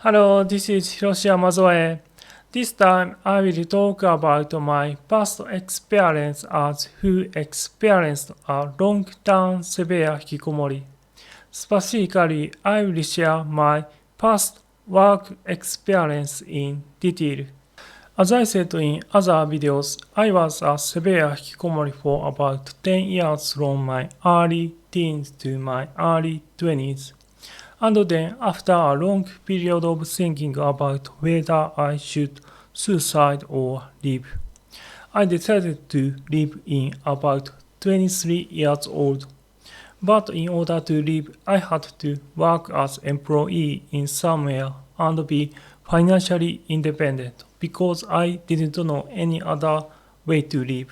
Hello, this is Hiroshi Yamazoe. This time I will talk about my past experience as who experienced a long-term severe hikikomori. Specifically, I will share my past work experience in detail. As I said in other videos, I was a severe hikikomori for about 10 years from my early teens to my early 20s. And then, after a long period of thinking about whether I should suicide or leave, I decided to leave in about 23 years old. But in order to leave, I had to work as employee in somewhere and be financially independent because I didn't know any other way to live.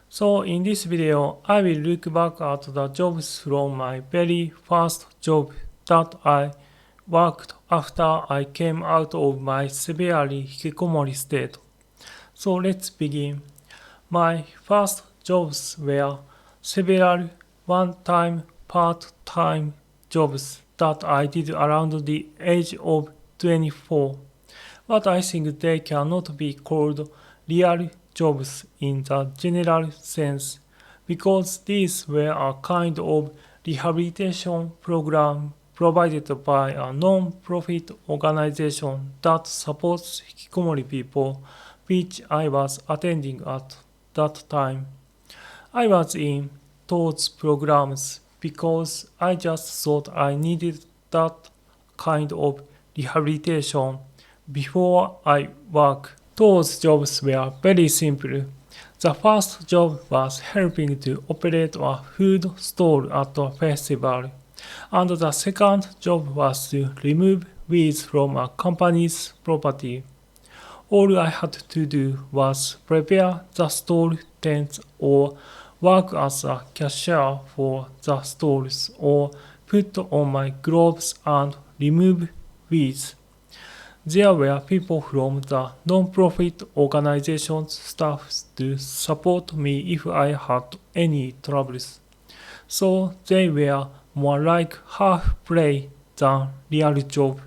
So in this video, I will look back at the jobs from my very first job that I worked after I came out of my severely hikikomori state. So let's begin. My first jobs were several one-time part-time jobs that I did around the age of 24. But I think they cannot be called real jobs in the general sense because these were a kind of rehabilitation program provided by a non-profit organization that supports hikikomori people, which I was attending at that time. I was in those programs because I just thought I needed that kind of rehabilitation before I work. Those jobs were very simple. The first job was helping to operate a food stall at a festival, and the second job was to remove weeds from a company's property. All I had to do was prepare the stall tents or work as a cashier for the stalls or put on my gloves and remove weeds. There were people from the non-profit organization's staff to support me if I had any troubles. So they were more like half-play than real job.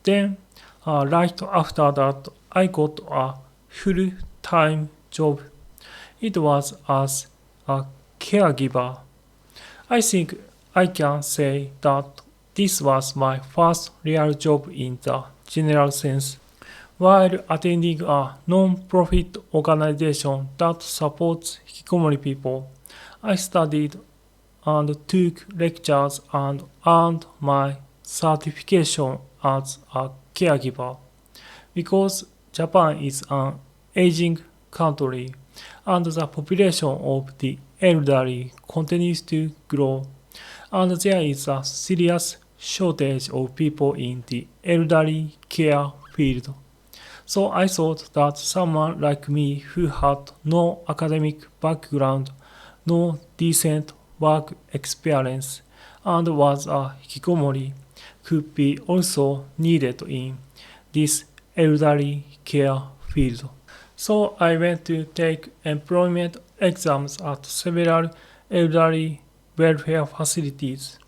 Then, right after that, I got a full-time job. It was as a caregiver. I think I can say that this was my first real job in the general sense. While attending a non-profit organization that supports hikikomori people, I studied and took lectures and earned my certification as a caregiver. Because Japan is an aging country and the population of the elderly continues to grow, and there is a serious shortage of people in the elderly care field. So I thought that someone like me who had no academic background, no decent work experience, and was a hikikomori could be also needed in this elderly care field. So I went to take employment exams at several elderly welfare facilities.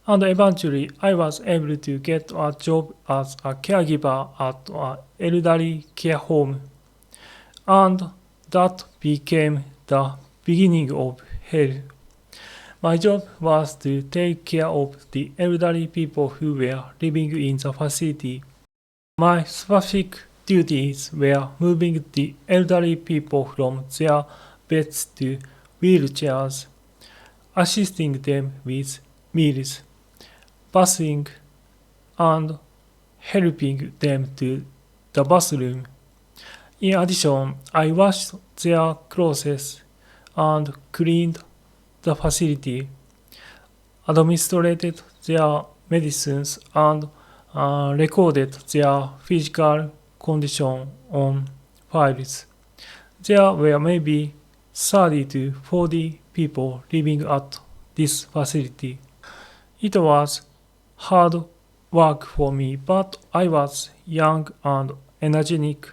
And eventually, I was able to get a job as a caregiver at an elderly care home. And that became the beginning of hell. My job was to take care of the elderly people who were living in the facility. My specific duties were moving the elderly people from their beds to wheelchairs, assisting them with meals, bathing, and helping them to the bathroom. In addition, I washed their clothes and cleaned the facility, administrated their medicines, and recorded their physical condition on files. There were maybe 30 to 40 people living at this facility. It was hard work for me, but I was young and energetic,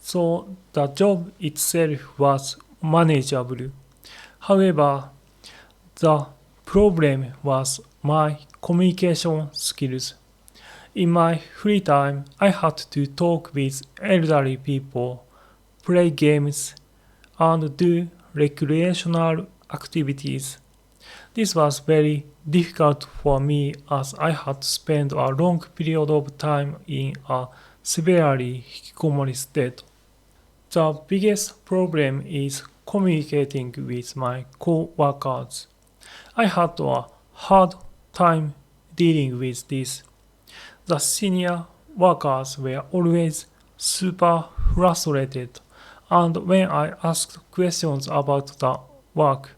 so the job itself was manageable. However, the problem was my communication skills. In my free time, I had to talk with elderly people, play games, and do recreational activities. This was very difficult for me as I had spent a long period of time in a severely hikikomori state. The biggest problem is communicating with my co-workers. I had a hard time dealing with this. The senior workers were always super frustrated, and when I asked questions about the work,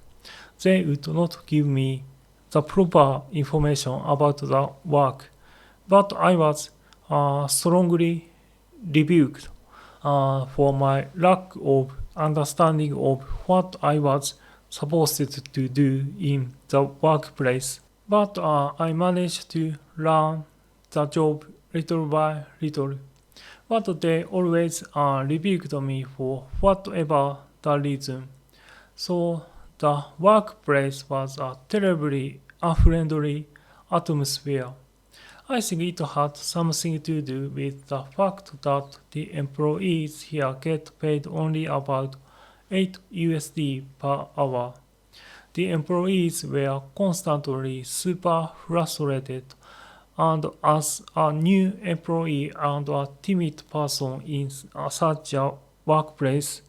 they would not give me the proper information about the work, but I was strongly rebuked for my lack of understanding of what I was supposed to do in the workplace. But I managed to learn the job little by little. But they always rebuked me for whatever the reason. So the workplace was a terribly unfriendly atmosphere. I think it had something to do with the fact that the employees here get paid only about 8 USD per hour. The employees were constantly super frustrated, and as a new employee and a timid person in such a workplace,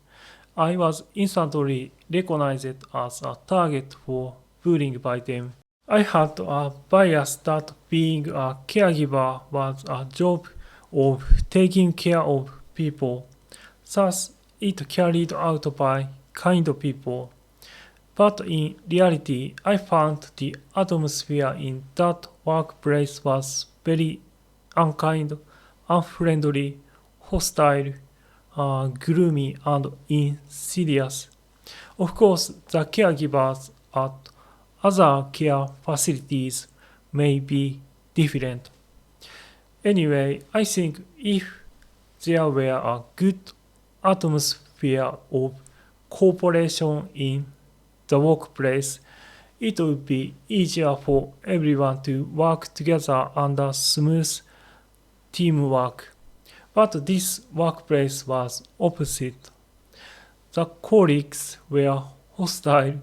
I was instantly recognized as a target for bullying by them. I had a bias that being a caregiver was a job of taking care of people. Thus, it carried out by kind people. But in reality, I found the atmosphere in that workplace was very unkind, unfriendly, hostile, gloomy, and insidious. Of course, the caregivers at other care facilities may be different. Anyway, I think if there were a good atmosphere of cooperation in the workplace, it would be easier for everyone to work together under smooth teamwork. But this workplace was opposite. The colleagues were hostile,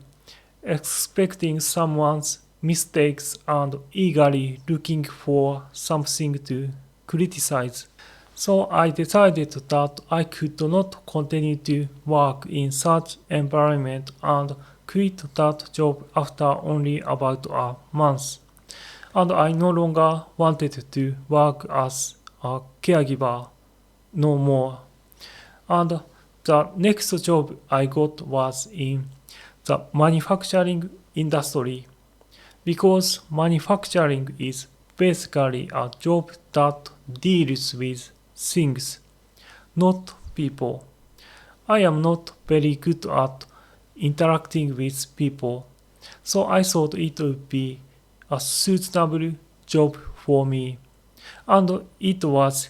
expecting someone's mistakes and eagerly looking for something to criticize. So I decided that I could not continue to work in such environment and quit that job after only about a month. And I no longer wanted to work as a caregiver no more. And the next job I got was in the manufacturing industry, because manufacturing is basically a job that deals with things, not people. I am not very good at interacting with people, so I thought it would be a suitable job for me, and it was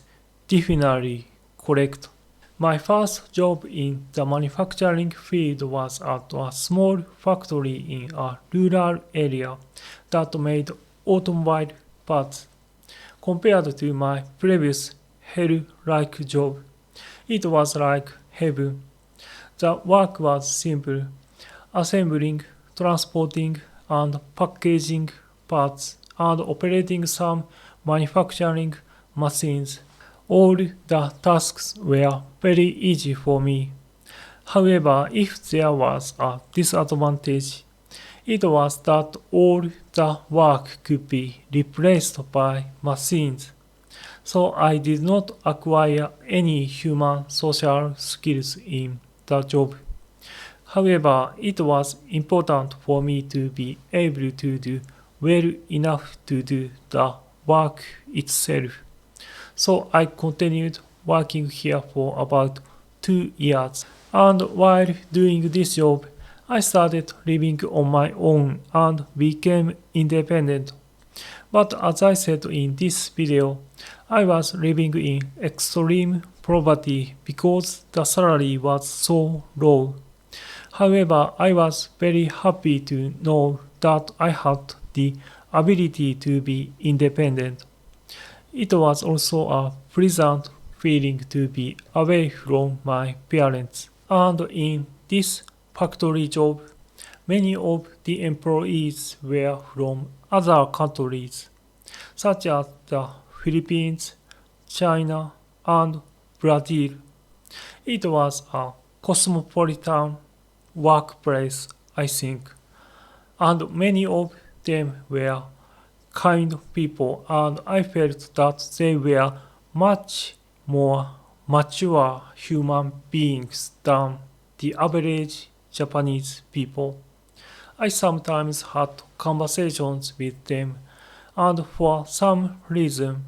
definitely correct. My first job in the manufacturing field was at a small factory in a rural area that made automobile parts. Compared to my previous hell-like job, it was like heaven. The work was simple: assembling, transporting, and packaging parts, and operating some manufacturing machines. All the tasks were very easy for me. However, if there was a disadvantage, it was that all the work could be replaced by machines. So I did not acquire any human social skills in the job. However, it was important for me to be able to do well enough to do the work itself. So I continued working here for about 2 years. And while doing this job, I started living on my own and became independent. But as I said in this video, I was living in extreme poverty because the salary was so low. However, I was very happy to know that I had the ability to be independent. It was also a pleasant feeling to be away from my parents. And in this factory job, many of the employees were from other countries, such as the Philippines, China, and Brazil. It was a cosmopolitan workplace, I think, and many of them were kind people, and I felt that they were much more mature human beings than the average Japanese people. I sometimes had conversations with them, and for some reason,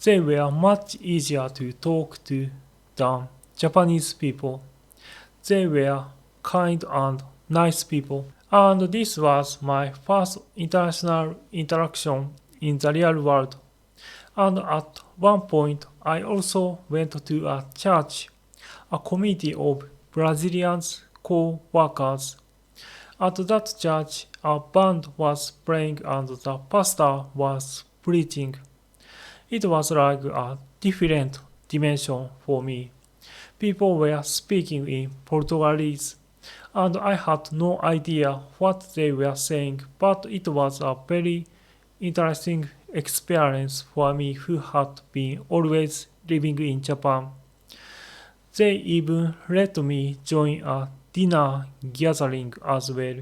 they were much easier to talk to than Japanese people. They were kind and nice people. And this was my first international interaction in the real world. And at one point, I also went to a church, a community of Brazilian co-workers. At that church, a band was playing and the pastor was preaching. It was like a different dimension for me. People were speaking in Portuguese, and I had no idea what they were saying, but it was a very interesting experience for me who had been always living in Japan. They even let me join a dinner gathering as well.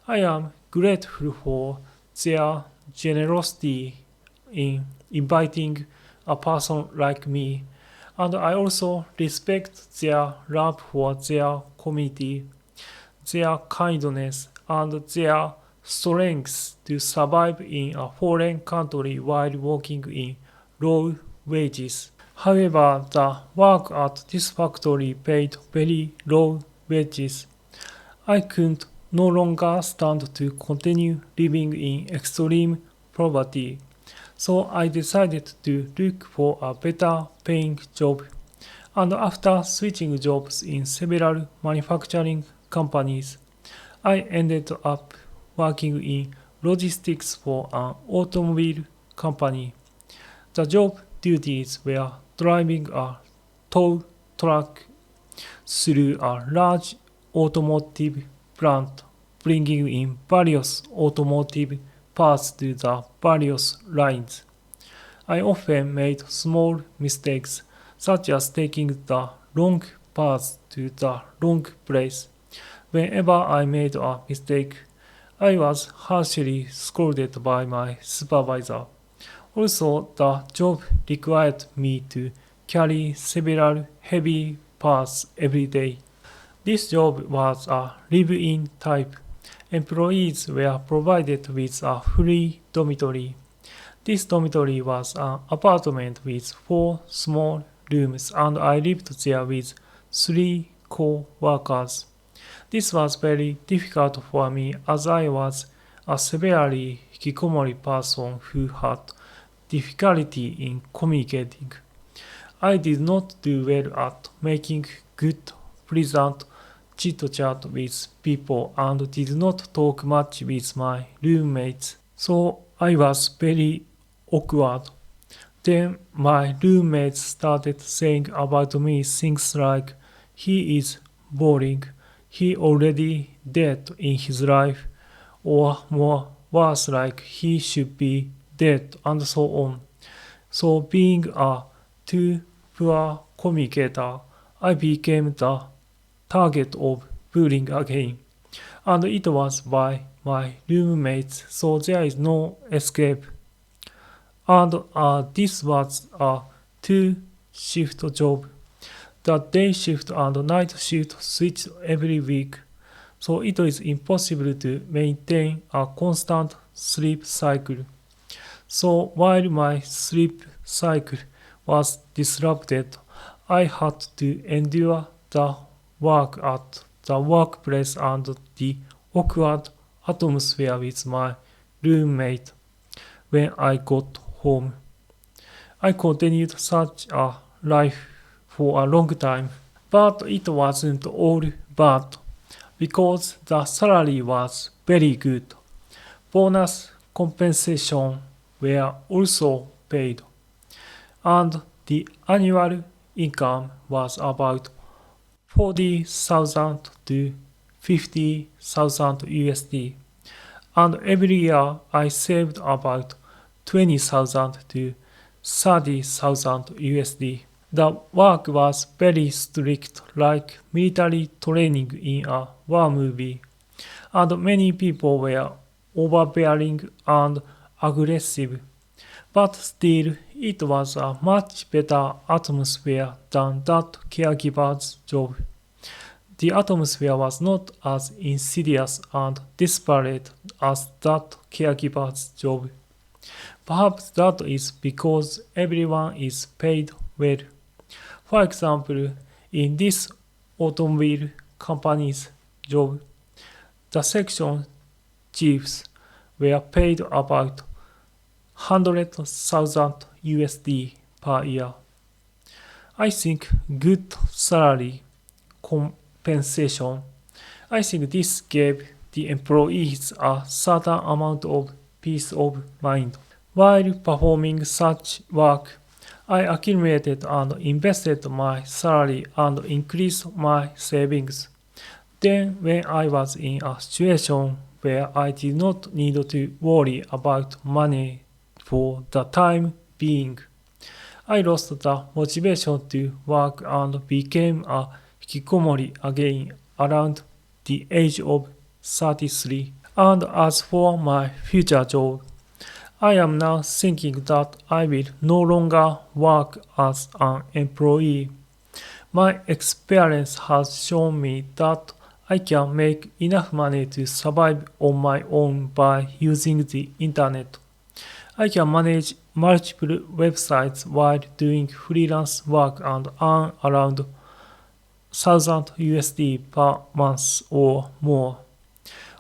I am grateful for their generosity in inviting a person like me, and I also respect their love for their community, their kindness, and their strength to survive in a foreign country while working in low wages. However, the work at this factory paid very low wages. I could no longer stand to continue living in extreme poverty, so I decided to look for a better paying job. And after switching jobs in several manufacturing companies, I ended up working in logistics for an automobile company. The job duties were driving a tow truck through a large automotive plant, bringing in various automotive parts to the various lines. I often made small mistakes, such as taking the wrong path to the wrong place. Whenever I made a mistake, I was harshly scolded by my supervisor. Also, the job required me to carry several heavy parts every day. This job was a live-in type. Employees were provided with a free dormitory. This dormitory was an apartment with 4 small rooms, and I lived there with 3 co-workers. This was very difficult for me as I was a severely hikikomori person who had difficulty in communicating. I did not do well at making good, pleasant chit-chat with people and did not talk much with my roommates, so I was very awkward. Then my roommates started saying about me things like, he is boring, he already dead in his life, or more worse like he should be dead, and so on. So being a too poor communicator, I became the target of bullying again. And it was by my roommates, so there is no escape. And this was a two-shift job. The day shift and night shift switched every week, so it is impossible to maintain a constant sleep cycle. So while my sleep cycle was disrupted, I had to endure the work at the workplace and the awkward atmosphere with my roommate when I got home. I continued such a life for a long time, but it wasn't all bad because the salary was very good. Bonus compensation were also paid. and the annual income was about 40,000 to 50,000 USD, and every year I saved about 20,000 to 30,000 USD. The work was very strict, like military training in a war movie, and many people were overbearing and aggressive. But still, it was a much better atmosphere than that caregiver's job. The atmosphere was not as insidious and desperate as that caregiver's job. Perhaps that is because everyone is paid well. For example, in this automobile company's job, the section chiefs were paid about 100,000 USD per year. I think good salary compensation. I think this gave the employees a certain amount of peace of mind. While performing such work, I accumulated and invested my salary and increased my savings. Then, when I was in a situation where I did not need to worry about money for the time being, I lost the motivation to work and became a hikikomori again around the age of 33. And as for my future job, I am now thinking that I will no longer work as an employee. My experience has shown me that I can make enough money to survive on my own by using the internet. I can manage multiple websites while doing freelance work and earn around 1000 USD per month or more.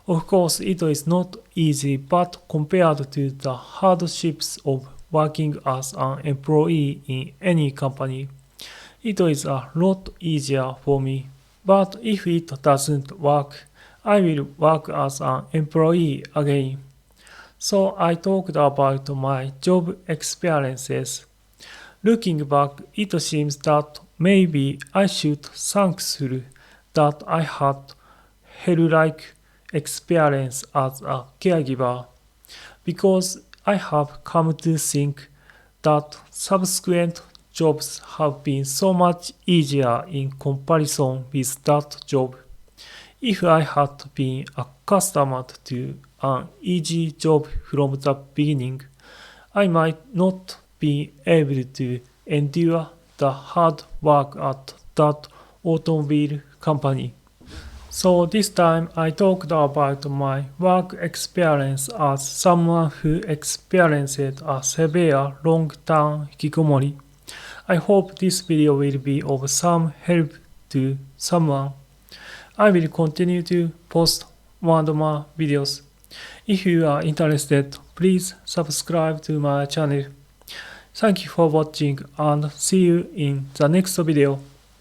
Of course, it is not easy, but compared to the hardships of working as an employee in any company, it is a lot easier for me. But if it doesn't work, I will work as an employee again. So I talked about my job experiences. Looking back, it seems that maybe I should thankful that I had hell-like experience as a caregiver, because I have come to think that subsequent jobs have been so much easier in comparison with that job. If I had been accustomed to an easy job from the beginning, I might not be able to endure the hard work at that automobile company. So this time I talked about my work experience as someone who experienced a severe long-term hikikomori. I hope this video will be of some help to someone. I will continue to post more and more videos. If you are interested, please subscribe to my channel. Thank you for watching and see you in the next video.